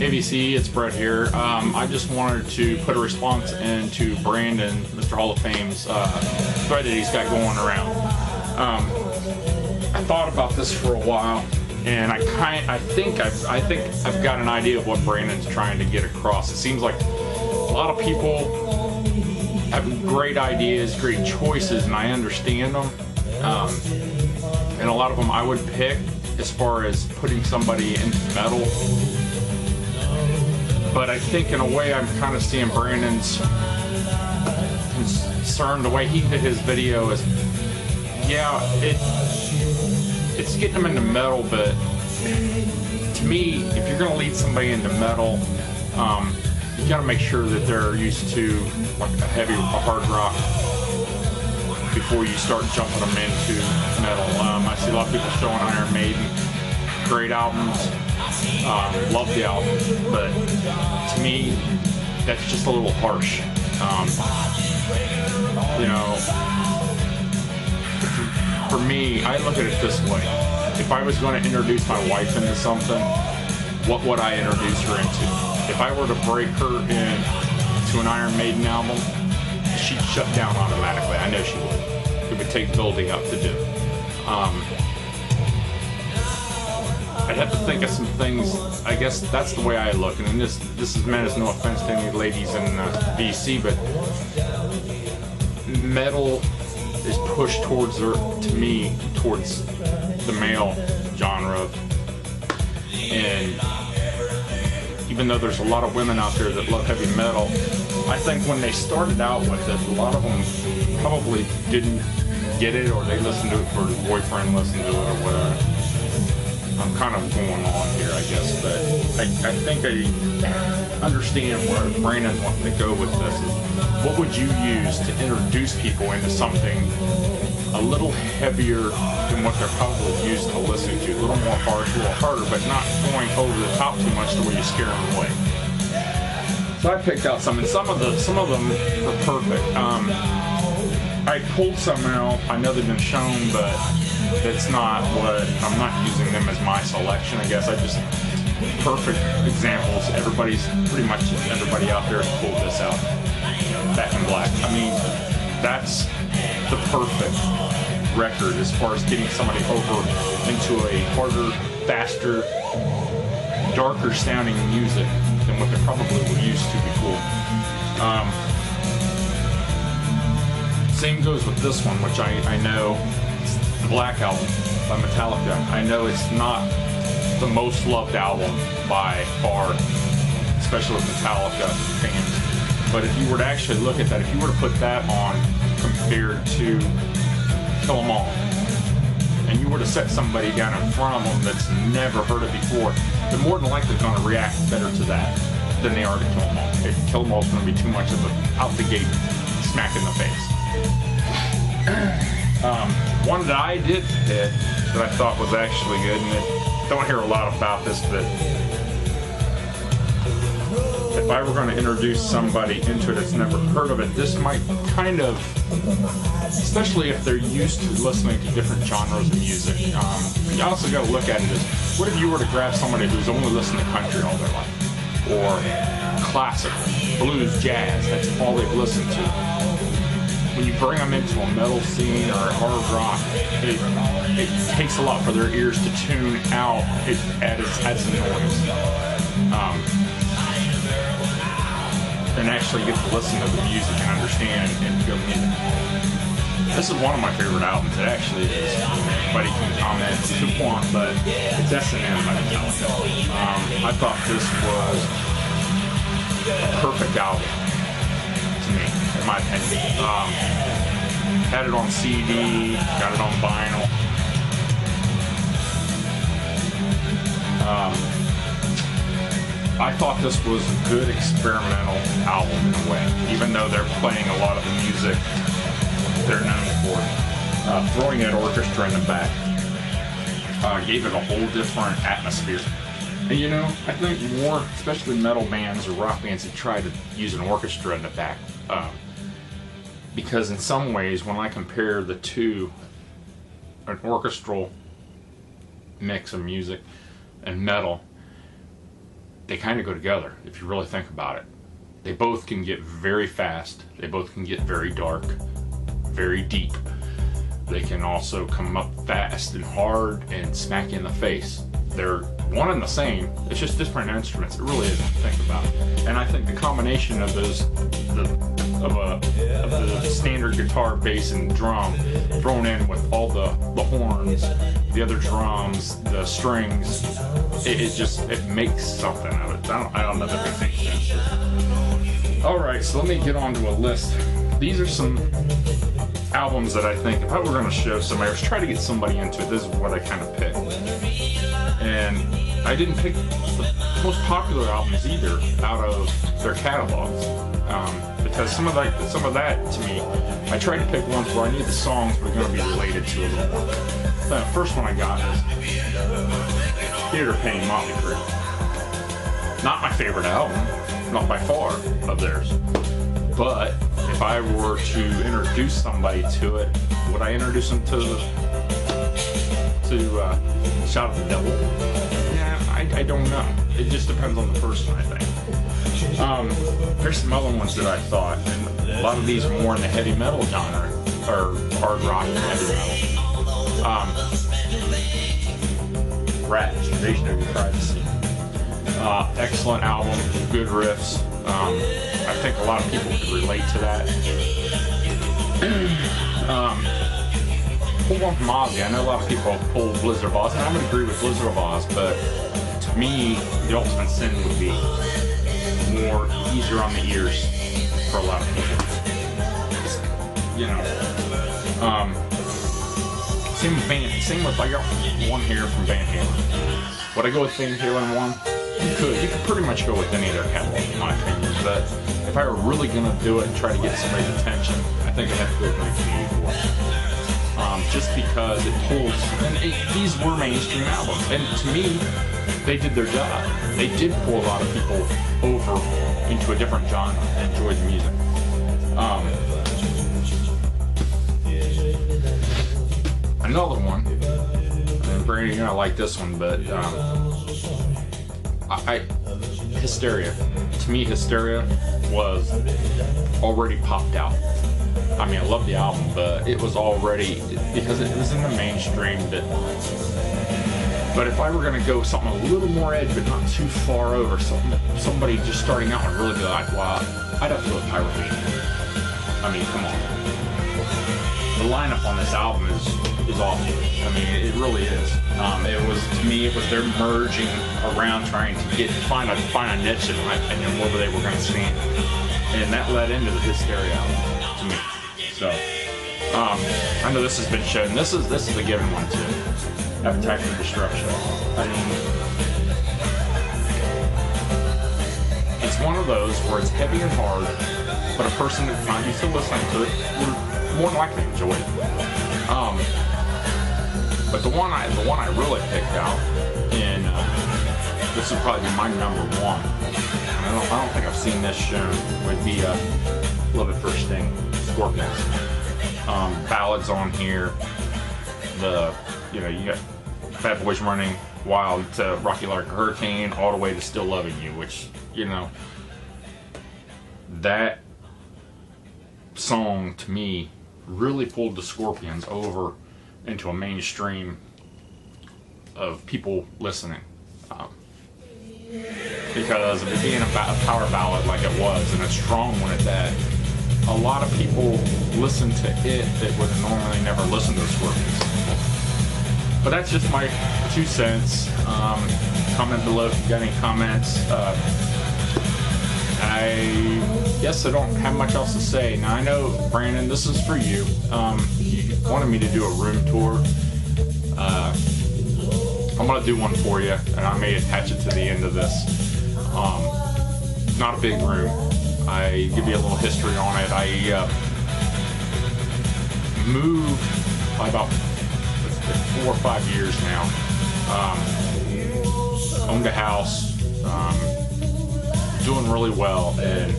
KBC, it's Brett here. I just wanted to put a response into Brandon, Mr. Hall of Fame's thread that he's got going around. I thought about this for a while, and I think I've got an idea of what Brandon's trying to get across. It seems like a lot of people have great ideas, great choices, and I understand them. And a lot of them I would pick as far as putting somebody into metal. But I think in a way I'm kind of seeing Brandon's concern, the way he did his video is, yeah, it's getting them into metal, but to me, if you're going to lead somebody into metal, you got to make sure that they're used to like a hard rock before you start jumping them into metal. I see a lot of people showing Iron Maiden, great albums, love the albums, but to me, that's just a little harsh. You know, for me, I look at it this way. If I was going to introduce my wife into something, what would I introduce her into? If I were to break her into an Iron Maiden album, she'd shut down automatically. I know she would. It would take building up to do. I'd have to think of some things. I guess that's the way I look. And this is meant as no offense to any ladies in BC, but metal is pushed towards the male genre. And even though there's a lot of women out there that love heavy metal, I think when they started out with it, a lot of them probably didn't get it, or they listened to it for their boyfriend listened to it or whatever. I'm kind of going on here, I guess, but I think I understand where Brandon's wanting to go with this. Is what would you use to introduce people into something a little heavier than what they're probably used to listening to, a little more harsh, a little harder, but not going over the top too much to where you scare them away. So I picked out some, and some of them are perfect. I pulled some out. I know they've been shown, but that's not what I'm not using them as my selection. I guess I just perfect examples. Pretty much everybody out there has pulled this out. Back in Black. I mean, that's the perfect record as far as getting somebody over into a harder, faster, darker sounding music than what they probably were used to before. Same goes with this one, which I know, the Black Album by Metallica. I know it's not the most loved album by far, especially with Metallica fans. But if you were to actually look at that, if you were to put that on compared to Kill 'Em All, and you were to set somebody down in front of them that's never heard it before, they're more than likely going to react better to that than they are to Kill 'Em All. Kill 'Em All is going to be too much of a out the gate smack in the face. One that I did hit that I thought was actually good, and don't hear a lot about this, but if I were going to introduce somebody into it that's never heard of it, this might kind of, especially if they're used to listening to different genres of music. You also got to look at it as, what if you were to grab somebody who's only listened to country all their life, or classical, blues, jazz, that's all they've listened to. When you bring them into a metal scene or a hard rock, it takes a lot for their ears to tune out. It adds some noise. And actually get to listen to the music and understand and go in it. This is one of my favorite albums. It actually is. Everybody can comment if you want, but it's S&M by Metallica. I thought this was a perfect album to me, in my opinion. Had it on CD, got it on vinyl. I thought this was a good experimental album in a way, even though they're playing a lot of the music they're known for. Throwing that orchestra in the back gave it a whole different atmosphere. And you know, I think more, especially metal bands or rock bands, that try to use an orchestra in the back. Because in some ways, when I compare the two, an orchestral mix of music and metal, they kind of go together if you really think about it. They both can get very fast. They both can get very dark, very deep. They can also come up fast and hard and smack you in the face. They're one and the same. It's just different instruments. It really is to think about. And I think the combination of those, of the standard guitar, bass, and drum thrown in with all the horns, the other drums, the strings, it makes something of it. I don't know if that makes sense. All right, so let me get on to a list. These are some albums that I think if I were going to show somebody, I was trying to get somebody into it, this is what I kind of picked. And I didn't pick the most popular albums either out of their catalogs, because some of that to me, I tried to pick ones where I knew the songs were going to be related to a little more. The first one I got is Theater Pain, Motley Crue. Not my favorite album, not by far, of theirs. But if I were to introduce somebody to it, would I introduce them to Shout at the Devil? Yeah, I don't know. It just depends on the person, I think. There's some other ones that I thought, and a lot of these are more in the heavy metal genre, or hard rock and heavy metal. Rat, Invasion of Your Privacy. Excellent album, good riffs. I think a lot of people could relate to that. Pull one from Ozzy. I know a lot of people pull Blizzard of Oz, and I would agree with Blizzard of Oz, but to me, the ultimate sin would be more easier on the ears for a lot of people. You know. Same with I got one here from Van Halen. Would I go with Van Halen 1? You could pretty much go with any of their catalog, in my opinion. But if I were really gonna do it and try to get somebody's attention, I think I'd have to go with 1984. Just because it pulls, and these were mainstream albums, and to me, they did their job. They did pull a lot of people over into a different genre and enjoy the music. Another one, and Brandon, you're gonna like this one, but Hysteria. To me, Hysteria was already popped out. I mean, I love the album, but it was already, because it was in the mainstream. But if I were going to go something a little more edge, but not too far over, somebody just starting out would really be like, wow, I'd have to go with Pyromania. I mean, come on. The lineup on this album is awesome. I mean, it really is. To me, it was their merging around trying to find a niche, in my opinion, where they were going to stand. And that led into the Hysteria album, to me. So, I know this has been shown. This is a given one too. Appetite for Destruction. I mean, it's one of those where it's heavy and hard, but a person that's not used to listening to it would more than likely enjoy it. But the one I really picked out, and this would probably be my number one. I don't think I've seen this shown. Would be Love at First Sting. Scorpions. Ballads on here. You got Bad Boys Running Wild to Rocky Like a Hurricane, all the way to Still Loving You, which, that song to me really pulled the Scorpions over into a mainstream of people listening. Because of it being a power ballad like it was, and a strong one at that, a lot of people listen to it that would normally never listen to the Scorpions. But that's just my 2 cents. Comment below if you got any comments. I guess I don't have much else to say. Now I know, Brandon, this is for you. You wanted me to do a room tour. I'm gonna do one for you, and I may attach it to the end of this. Not a big room. I give you a little history on it. I moved by about 4 or 5 years now. Owned a house, doing really well, and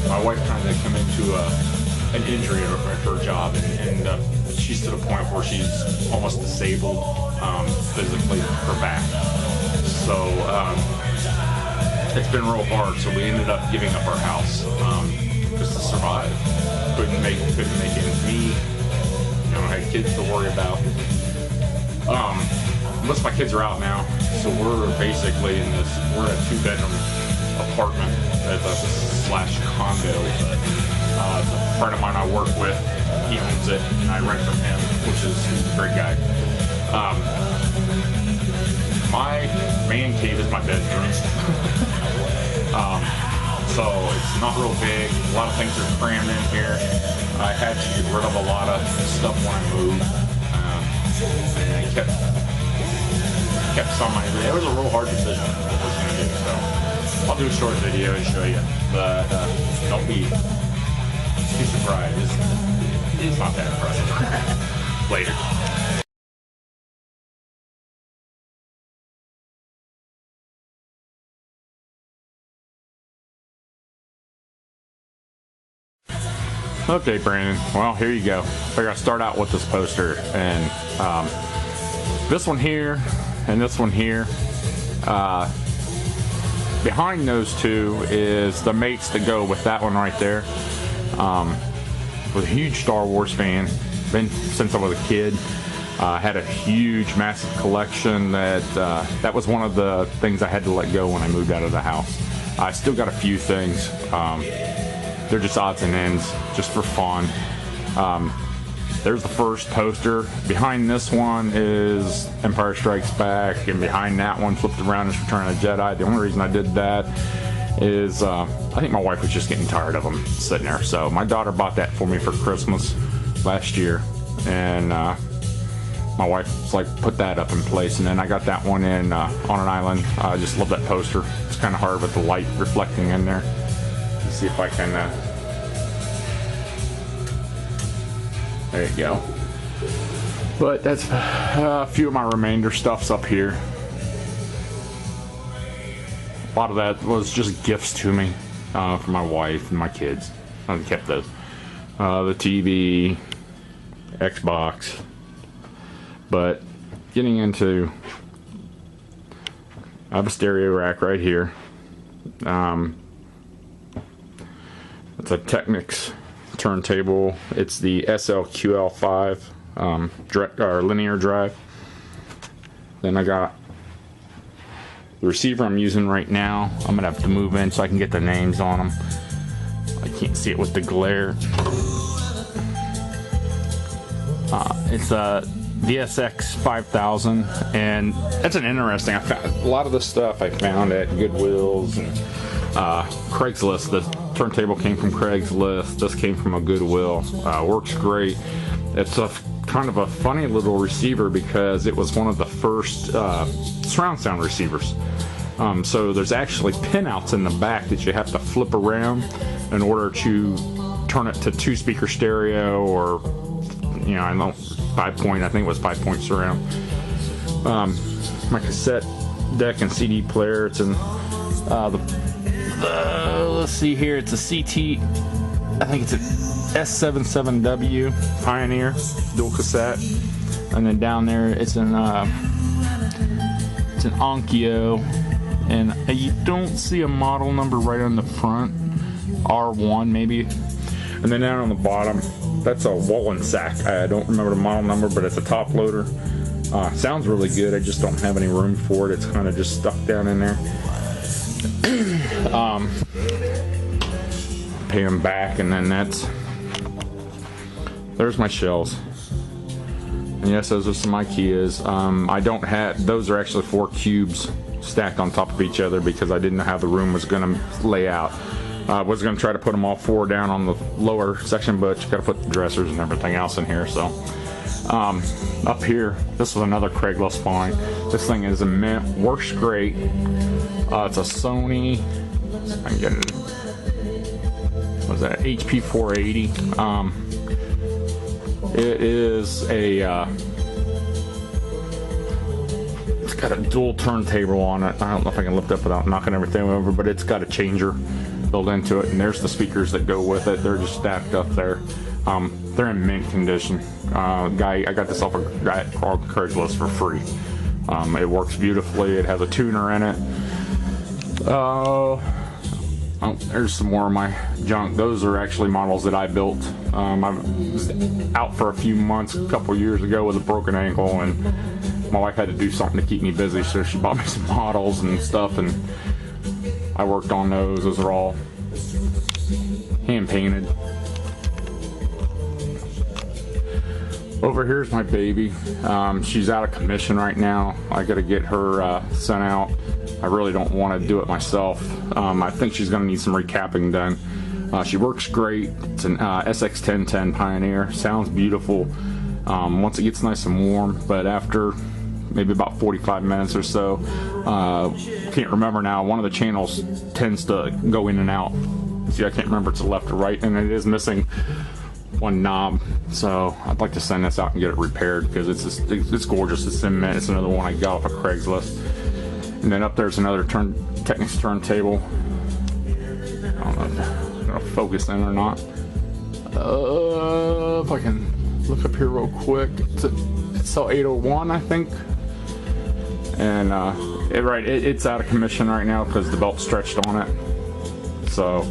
my wife kind of come into an injury at her job, and she's to the point where she's almost disabled physically, her back. So it's been real hard, so we ended up giving up our house just to survive. Couldn't make ends meet. You know, I had kids to worry about. Most of my kids are out now, so we're basically in this. We're in a 2-bedroom apartment that's a slash condo. A friend of mine I work with, he owns it, and I rent from him, which is he's a great guy. My man cave is my bedroom. So it's not real big. A lot of things are crammed in here. I had to get rid of a lot of stuff when I moved. And I kept some of my, it was a real hard decision what I was going to do. So I'll do a short video and show you. But don't be too surprised. It's not that impressive. Later. Okay, Brandon. Well, here you go. I figure I'll start out with this poster, and this one here and this one here. Behind those two is the mates that go with that one right there. Was a huge Star Wars fan, been since I was a kid. Had a huge, massive collection that was one of the things I had to let go when I moved out of the house. I still got a few things. They're just odds and ends, just for fun. There's the first poster. Behind this one is Empire Strikes Back, and behind that one, flipped around, is Return of the Jedi. The only reason I did that is I think my wife was just getting tired of them sitting there. So my daughter bought that for me for Christmas last year, and my wife was like, put that up in place. And then I got that one in on an island. I just love that poster. It's kind of hard with the light reflecting in there. Let's see if I can, there you go. But that's a few of my remainder stuff's up here. A lot of that was just gifts to me for my wife and my kids. I kept those. The TV, Xbox. But getting into, I have a stereo rack right here. It's a Technics turntable. It's the SLQL5 linear drive. Then I got the receiver I'm using right now. I'm gonna have to move in so I can get the names on them. I can't see it with the glare. It's a VSX 5000, and that's an interesting. I found a lot of the stuff I found at Goodwill's and Craigslist. The turntable came from Craigslist. This came from a Goodwill. Works great. It's a kind of a funny little receiver because it was one of the first surround sound receivers. So there's actually pinouts in the back that you have to flip around in order to turn it to 2-speaker stereo, or you know, I don't know, 5-point. I think it was 5-point surround. My cassette deck and CD player. It's in let's see here. It's a CT. I think it's an S77W Pioneer dual cassette, and then down there it's an Onkyo, and you don't see a model number right on the front. R1 maybe. And then down on the bottom, that's a Wallensack. I don't remember the model number, but it's a top loader. Sounds really good. I just don't have any room for it. It's kind of just stuck down in there. Pay them back, and then there's my shells. And yes, those are some IKEAs. I don't have, those are actually 4 cubes stacked on top of each other because I didn't know how the room was going to lay out. I was going to try to put them all 4 down on the lower section, but you got to put the dressers and everything else in here. So up here, this was another Craigslist find. This thing is a mint, works great. It's a Sony, I can get it, what is that, HP 480. It is a, it's got a dual turntable on it. I don't know if I can lift up without knocking everything over, but it's got a changer built into it, and there's the speakers that go with it. They're just stacked up there. They're in mint condition. I got this off of Craigslist for free. It works beautifully. It has a tuner in it. Oh, there's some more of my junk. Those are actually models that I built. I was out for a few months a couple years ago with a broken ankle, and my wife had to do something to keep me busy, so she bought me some models and stuff, and I worked on those. Those are all hand painted. Over here's my baby. She's out of commission right now. I gotta get her sent out. I really don't want to do it myself. I think she's gonna need some recapping done. She works great. It's an SX1010 Pioneer. Sounds beautiful once it gets nice and warm, but after maybe about 45 minutes or so, can't remember now, one of the channels tends to go in and out. See, I can't remember if it's left or right, and it is missing one knob, so I'd like to send this out and get it repaired because it's gorgeous. It's in mint. It's another one I got off of Craigslist. And then up there's another Technics turntable. I don't know if it's gonna focus in or not. If I can look up here real quick, it's all 801, I think. And it's out of commission right now because the belt's stretched on it. So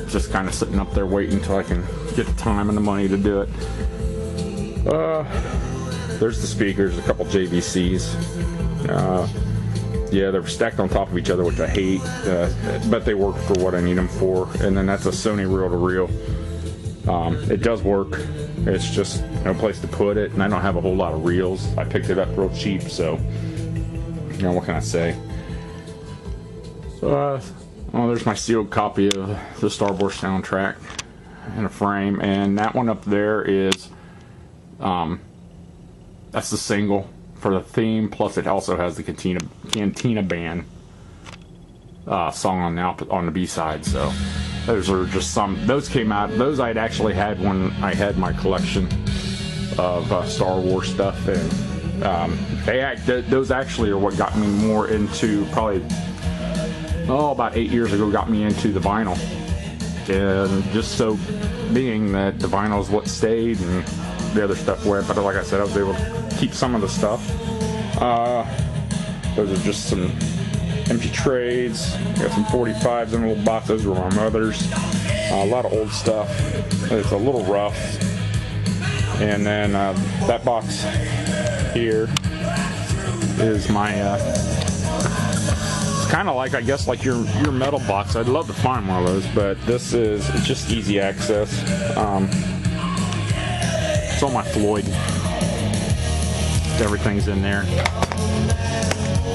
just kind of sitting up there waiting until I can get the time and the money to do it. There's the speakers, a couple JVCs. Yeah, they're stacked on top of each other, which I hate, but they work for what I need them for. And then that's a Sony reel-to-reel. It does work. It's just no place to put it, and I don't have a whole lot of reels. I picked it up real cheap, so you know, what can I say? Oh, there's my sealed copy of the Star Wars soundtrack in a frame, and that one up there is that's the single for the theme, plus it also has the Cantina Band song on the B-side. So those are just some. Those came out. Those I'd actually had when I had my collection of Star Wars stuff, and those actually are what got me more into, probably about 8 years ago, got me into the vinyl. And just so being that the vinyl is what stayed and the other stuff went, but like I said, I was able to keep some of the stuff. Those are just some empty trades. Got some 45s in a little box. Those were my mother's. A lot of old stuff. It's a little rough. And then that box here is my it's kind of like, I guess, like your metal box. I'd love to find one of those, but it's just easy access. It's all my Floyd. Everything's in there.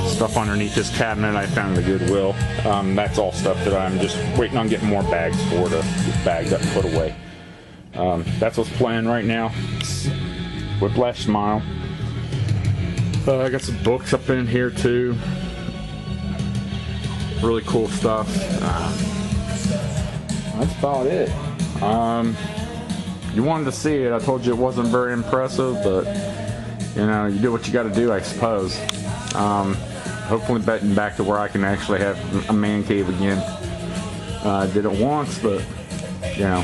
Stuff underneath this cabinet I found at the Goodwill. That's all stuff that I'm just waiting on getting more bags for to get bagged up and put away. That's what's playing right now. It's Whiplash Smile. I got some books up in here too. Really cool stuff. That's about it. You wanted to see it. I told you it wasn't very impressive, but you know, you do what you got to do, I suppose. Hopefully getting back to where I can actually have a man cave again. I did it once, but you know,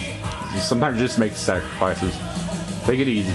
sometimes you just make sacrifices. Take it easy.